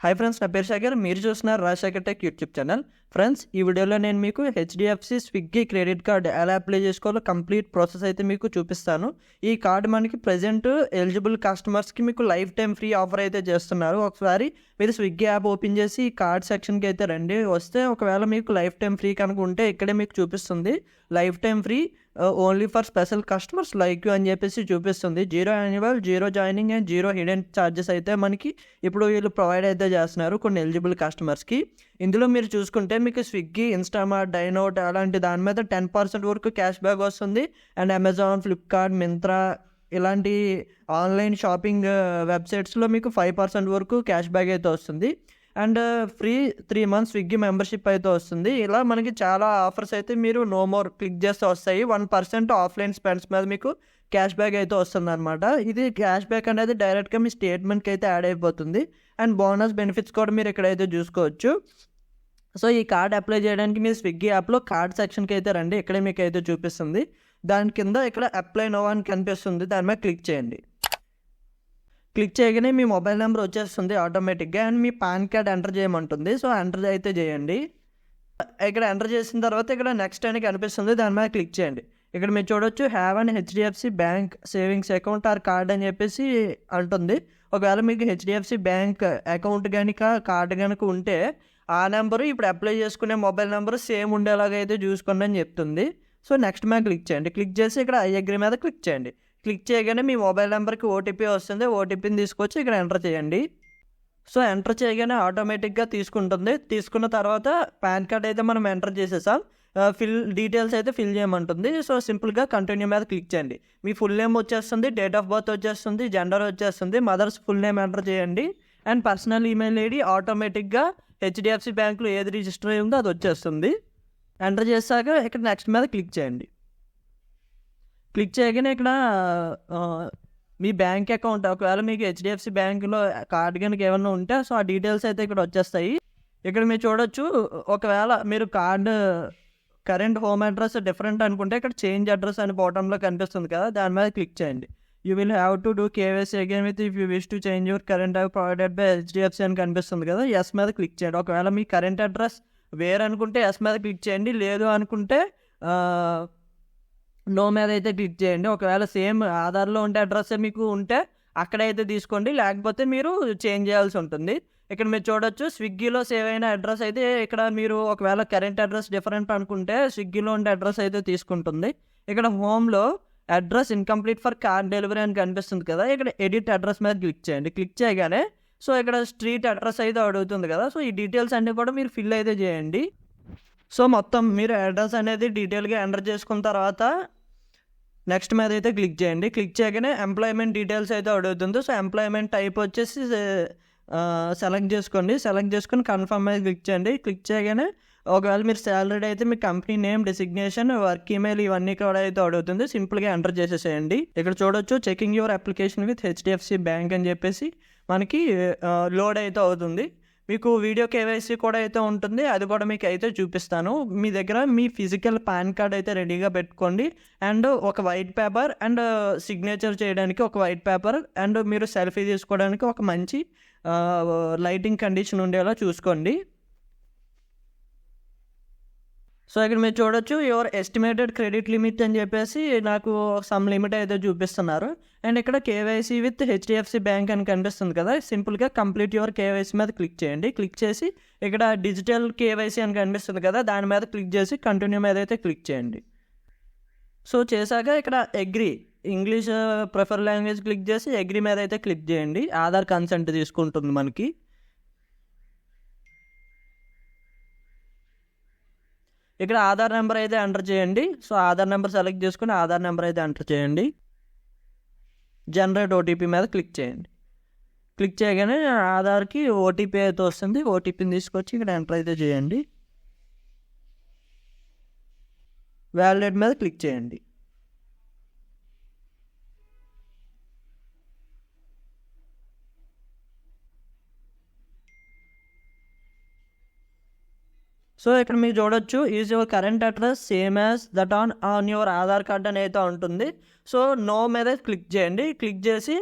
Hi friends, నా పేరు శేఖర్. మీరు చూస్తున్నారు Rajasekhar tech YouTube channel. Friends, ఈ వీడియోలో నేను మీకు హెచ్డిఎఫ్సి స్విగ్గీ క్రెడిట్ కార్డ్ ఎలా అప్లై చేసుకోవాలో కంప్లీట్ ప్రాసెస్ అయితే మీకు చూపిస్తాను. ఈ కార్డు మనకి ప్రజెంట్ ఎలిజిబుల్ కస్టమర్స్కి మీకు లైఫ్ టైం ఫ్రీ ఆఫర్ అయితే చేస్తున్నారు. ఒకసారి మీరు స్విగ్గీ యాప్ ఓపెన్ చేసి ఈ కార్డ్ సెక్షన్కి అయితే రండి. వస్తే ఒకవేళ మీకు లైఫ్ టైం ఫ్రీ కనుక ఉంటే ఇక్కడే మీకు చూపిస్తుంది life time free only for special customers like you అని చెప్పేసి చూపిస్తుంది. 0 annual, 0 joining and 0 hidden charges అయితే మనకి ఇప్పుడు వీళ్ళు ప్రొవైడ్ అయితే చేస్తున్నారు కొన్ని ఎలిజిబుల్ కస్టమర్స్కి. ఇందులో మీరు చూసుకుంటే మీకు స్విగ్గీ, ఇన్స్టామార్ట్, డైనోట్ అలాంటి దాని మీద 10% వరకు క్యాష్ బ్యాక్ వస్తుంది. అండ్ అమెజాన్, ఫ్లిప్కార్ట్, మింత్రా ఇలాంటి ఆన్లైన్ షాపింగ్ వెబ్సైట్స్లో మీకు 5% వరకు క్యాష్ బ్యాక్ అయితే వస్తుంది. And free 3 months Swiggy membership అయితే వస్తుంది. ఇలా మనకి చాలా ఆఫర్స్ అయితే మీరు నో మోర్ క్లిక్ చేస్తే వస్తాయి. 1% ఆఫ్లైన్ స్పెండ్స్ మీద మీకు క్యాష్ బ్యాక్ అయితే వస్తుంది అనమాట. ఇది క్యాష్ బ్యాక్ అనేది డైరెక్ట్గా మీ స్టేట్మెంట్కి అయితే యాడ్ అయిపోతుంది. అండ్ బోనస్ బెనిఫిట్స్ కూడా మీరు ఇక్కడైతే చూసుకోవచ్చు. సో ఈ కార్డ్ అప్లై చేయడానికి మీరు స్విగ్గీ యాప్లో కార్డ్ సెక్షన్కి అయితే రండి. ఇక్కడే మీకు అయితే చూపిస్తుంది. దాని కింద ఇక్కడ అప్లై నో అని కనిపిస్తుంది, దాని మీద క్లిక్ చేయండి. క్లిక్ చేయగానే మీ మొబైల్ నెంబర్ వచ్చేస్తుంది ఆటోమేటిక్గా. అండ్ మీ పాన్ కార్డ్ ఎంటర్ చేయమంటుంది. సో ఎంటర్ అయితే చేయండి. ఇక్కడ ఎంటర్ చేసిన తర్వాత ఇక్కడ నెక్స్ట్ అని కనిపిస్తుంది, దాని మీద క్లిక్ చేయండి. ఇక్కడ మీరు చూడొచ్చు have and HDFC bank savings account or card అని చెప్పేసి అంటుంది. ఒకవేళ మీకు హెచ్డిఎఫ్సి బ్యాంక్ అకౌంట్ కనుక కార్డు కనుక ఉంటే ఆ నెంబరు ఇప్పుడు అప్లై చేసుకునే మొబైల్ నెంబరు సేమ్ ఉండేలాగా అయితే చూసుకోండి అని చెప్తుంది. సో నెక్స్ట్ మీద క్లిక్ చేయండి. క్లిక్ చేసి ఇక్కడ ఐ అగ్రీ మీద క్లిక్ చేయండి. క్లిక్ చేయగానే మీ మొబైల్ నెంబర్కి ఓటీపీ వస్తుంది. ఓటీపీని తీసుకొచ్చి ఇక్కడ ఎంటర్ చేయండి. సో ఎంటర్ చేయగానే ఆటోమేటిక్గా తీసుకుంటుంది. తీసుకున్న తర్వాత పాన్ కార్డ్ అయితే మనం ఎంటర్ చేసేసాం. డీటెయిల్స్ అయితే ఫిల్ చేయమంటుంది. సో సింపుల్గా కంటిన్యూ మీద క్లిక్ చేయండి. మీ ఫుల్ నేమ్ వచ్చేస్తుంది, డేట్ ఆఫ్ బర్త్ వచ్చేస్తుంది, జెండర్ వచ్చేస్తుంది, మదర్స్ ఫుల్ నేమ్ ఎంటర్ చేయండి. అండ్ పర్సనల్ ఈమెయిల్ ఐడి ఆటోమేటిక్గా హెచ్డిఎఫ్సి బ్యాంక్లో ఏది రిజిస్టర్ అయ్యి ఉందో అది వచ్చేస్తుంది. ఎంటర్ చేశాక ఇక్కడ నెక్స్ట్ మీద క్లిక్ చేయండి. క్లిక్ చేయగానే ఇక్కడ మీ బ్యాంక్ అకౌంట్ ఒకవేళ మీకు హెచ్డిఎఫ్సి బ్యాంకులో కార్డు కనుక ఏమైనా ఉంటే సో ఆ డీటెయిల్స్ అయితే ఇక్కడ వచ్చేస్తాయి. ఇక్కడ మీరు చూడొచ్చు, ఒకవేళ మీరు card current home address different అనుకుంటే ఇక్కడ చేంజ్ అడ్రస్ అని బాటంలో కనిపిస్తుంది కదా, దాని మీద క్లిక్ చేయండి. You will have to do KYC again with if you wish to change your current have provided by HDFC అని కనిపిస్తుంది కదా, ఎస్ మీద క్లిక్ చేయండి. ఒకవేళ మీ కరెంట్ అడ్రస్ వేరే అనుకుంటే ఎస్ మీద క్లిక్ చేయండి, లేదు అనుకుంటే నో మీద అయితే క్లిక్ చేయండి. ఒకవేళ సేమ్ ఆధార్లో ఉండే అడ్రస్ మీకు ఉంటే అక్కడైతే తీసుకోండి, లేకపోతే మీరు చేంజ్ చేయాల్సి ఉంటుంది. ఇక్కడ మీరు చూడొచ్చు స్విగ్గీలో సేవ్ అయిన అడ్రస్ అయితే ఇక్కడ మీరు ఒకవేళ కరెంట్ అడ్రస్ డిఫరెంట్ అనుకుంటే స్విగ్గీలో ఉండే అడ్రస్ అయితే తీసుకుంటుంది. ఇక్కడ హోమ్లో address incomplete for car delivery అని కనిపిస్తుంది కదా, ఇక్కడ ఎడిట్ అడ్రస్ మీద క్లిక్ చేయండి. క్లిక్ చేయగానే సో ఇక్కడ స్ట్రీట్ అడ్రస్ అయితే అడుగుతుంది కదా, సో ఈ డీటెయిల్స్ అన్నీ కూడా మీరు ఫిల్ అయితే చేయండి. సో మొత్తం మీరు అడ్రస్ అనేది డీటెయిల్గా ఎంటర్ చేసుకున్న తర్వాత నెక్స్ట్ మీద అయితే క్లిక్ చేయండి. క్లిక్ చేయగానే ఎంప్లాయ్మెంట్ డీటెయిల్స్ అయితే అడుగుతుంది. సో ఎంప్లాయ్మెంట్ టైప్ వచ్చేసి సెలెక్ట్ చేసుకోండి. సెలెక్ట్ చేసుకొని కన్ఫర్మ్ మీద క్లిక్ చేయండి. క్లిక్ చేయగానే ఒకవేళ మీరు శాలరీడ్ అయితే మీ company name, designation, work email ఇవన్నీ కూడా అయితే అడుగుతుంది. సింపుల్గా ఎంటర్ చేసేసేయండి. ఇక్కడ చూడొచ్చు checking your application with HDFC bank అని చెప్పేసి మనకి లోడ్ అయితే అవుతుంది. మీకు వీడియో కేవైసీ కూడా అయితే ఉంటుంది, అది కూడా మీకు అయితే చూపిస్తాను. మీ దగ్గర మీ ఫిజికల్ పాన్ కార్డ్ అయితే రెడీగా పెట్టుకోండి. అండ్ ఒక వైట్ పేపర్ అండ్ సిగ్నేచర్ చేయడానికి ఒక వైట్ పేపర్ అండ్ మీరు సెల్ఫీ తీసుకోవడానికి ఒక మంచి లైటింగ్ కండిషన్ ఉండేలా చూసుకోండి. సో ఇక్కడ మీరు చూడొచ్చు యువర్ ఎస్టిమేటెడ్ క్రెడిట్ లిమిట్ అని చెప్పేసి నాకు సమ్ లిమిట్ అయితే చూపిస్తున్నారు. అండ్ ఇక్కడ కేవైసీ విత్ హెచ్డిఎఫ్సి బ్యాంక్ అని కనిపిస్తుంది కదా, సింపుల్గా కంప్లీట్ యువర్ కేవైసీ మీద క్లిక్ చేయండి. క్లిక్ చేసి ఇక్కడ డిజిటల్ కేవైసీ అని కనిపిస్తుంది కదా, దాని మీద క్లిక్ చేసి కంటిన్యూ మీద అయితే క్లిక్ చేయండి. సో చేశాక ఇక్కడ agree English prefer language click చేసి అగ్రీ మీద అయితే క్లిక్ చేయండి. ఆధార్ కన్సెంట్ తీసుకుంటుంది మనకి. ఇక్కడ ఆధార్ నెంబర్ అయితే ఎంటర్ చేయండి. సో ఆధార్ నెంబర్ సెలెక్ట్ చేసుకుని ఆధార్ నెంబర్ అయితే ఎంటర్ చేయండి. జనరేట్ ఓటీపీ మీద క్లిక్ చేయండి. క్లిక్ చేయగానే ఆధార్కి ఓటీపీ అయితే వస్తుంది. ఓటీపీని తీసుకొచ్చి ఇక్కడ ఎంటర్ అయితే చేయండి. వ్యాలిడేట్ మీద క్లిక్ చేయండి. సో ఇక్కడ మీరు చూడొచ్చు is your current address same as that on your Aadhaar card అని అయితే ఉంటుంది. సో నో మీద క్లిక్ చేయండి. క్లిక్ చేసి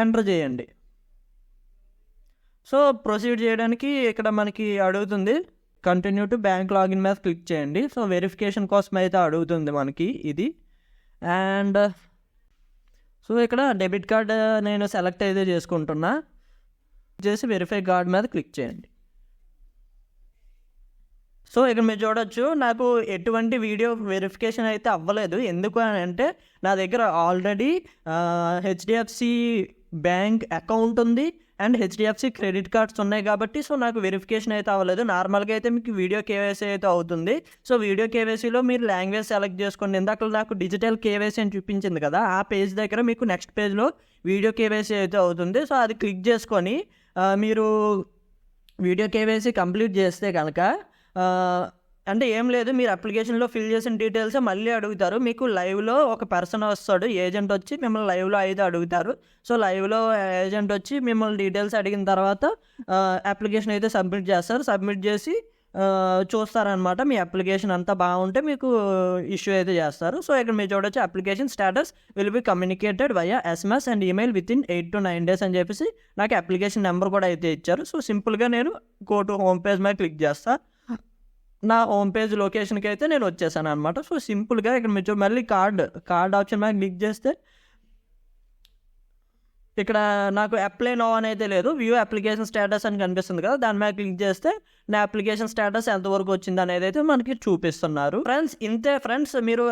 ఎంటర్ చేయండి. సో ప్రొసీడ్ చేయడానికి ఇక్కడ మనకి అడుగుతుంది కంటిన్యూ టు బ్యాంక్ లాగిన్ మీద క్లిక్ చేయండి. సో వెరిఫికేషన్ కోసం అయితే అడుగుతుంది మనకి ఇది. అండ్ సో ఇక్కడ డెబిట్ కార్డ్ నేను సెలెక్ట్ అయితే చేసుకుంటున్నా. చేసి వెరిఫై కార్డ్ మీద క్లిక్ చేయండి. సో ఇక్కడ మీరు చూడొచ్చు నాకు ఎటువంటి వీడియో వెరిఫికేషన్ అయితే అవ్వలేదు. ఎందుకు అని అంటే నా దగ్గర ఆల్రెడీ హెచ్డిఎఫ్సి బ్యాంక్ అకౌంట్ ఉంది అండ్ హెచ్డిఎఫ్సి క్రెడిట్ కార్డ్స్ ఉన్నాయి కాబట్టి సో నాకు వెరిఫికేషన్ అయితే అవ్వలేదు. నార్మల్గా అయితే మీకు వీడియో కేవైసీ అయితే అవుతుంది. సో వీడియో కేవైసీలో మీరు లాంగ్వేజ్ సెలెక్ట్ చేసుకోండి. ఇందాక నాకు డిజిటల్ కేవైసీ అని చూపించింది కదా, ఆ పేజ్ దగ్గర మీకు నెక్స్ట్ పేజ్లో వీడియో కేవైసీ అయితే అవుతుంది. సో అది క్లిక్ చేసుకొని మీరు వీడియో కేవైసీ కంప్లీట్ చేస్తే కనుక అంటే ఏం లేదు, మీరు అప్లికేషన్లో ఫిల్ చేసిన డీటెయిల్స్ మళ్ళీ అడుగుతారు. మీకు లైవ్లో ఒక పర్సన్ వస్తాడు, ఏజెంట్ వచ్చి మిమ్మల్ని లైవ్లో అయితే అడుగుతారు. సో లైవ్లో ఏజెంట్ వచ్చి మిమ్మల్ని డీటెయిల్స్ అడిగిన తర్వాత అప్లికేషన్ అయితే సబ్మిట్ చేస్తారు. సబ్మిట్ చేసి చూస్తారనమాట. మీ అప్లికేషన్ అంతా బాగుంటే మీకు ఇష్యూ అయితే చేస్తారు. సో ఇక్కడ మీరు చూడొచ్చు application status will be communicated via SMS and email within 8 to 9 days అని చెప్పేసి నాకు అప్లికేషన్ నెంబర్ కూడా అయితే ఇచ్చారు. సో సింపుల్గా నేను గో టు హోమ్ పేజ్ మీద క్లిక్ చేస్తాను. నా హోమ్ పేజ్ లొకేషన్కి అయితే నేను వచ్చేసాను అనమాట. సో సింపుల్గా ఇక్కడ మీరు మళ్ళీ కార్డ్ ఆప్షన్ మీద క్లిక్ చేస్తే ఇక్కడ నాకు అప్లై నో అని అయితే లేదు, వ్యూ అప్లికేషన్ స్టేటస్ అని కనిపిస్తుంది కదా, దాని మీద క్లిక్ చేస్తే నా అప్లికేషన్ స్టేటస్ ఎంతవరకు వచ్చింది అనేది అయితే మనకి చూపిస్తున్నారు. ఫ్రెండ్స్ ఇంతే ఫ్రెండ్స్, మీరు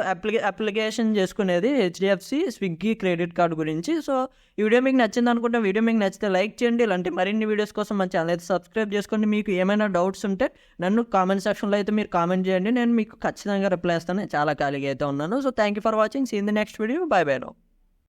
అప్లికేషన్ చేసుకునేది హెచ్డిఎఫ్సి స్విగ్గీ క్రెడిట్ కార్డు గురించి. సో ఈ వీడియో మీకు నచ్చింది అనుకుంటే వీడియో మీకు నచ్చితే లైక్ చేయండి. ఇలాంటి మరిన్ని వీడియోస్ కోసం మన ఛానల్ అయితే సబ్స్క్రైబ్ చేసుకోండి. మీకు ఏమైనా డౌట్స్ ఉంటే నన్ను కామెంట్ సెక్షన్లో అయితే మీరు కామెంట్ చేయండి, నేను మీకు ఖచ్చితంగా రిప్లై ఇస్తాను. చాలా ఖాళీగా అయితే ఉన్నాను. So thank you for watching. See in the next video. Bye bye now.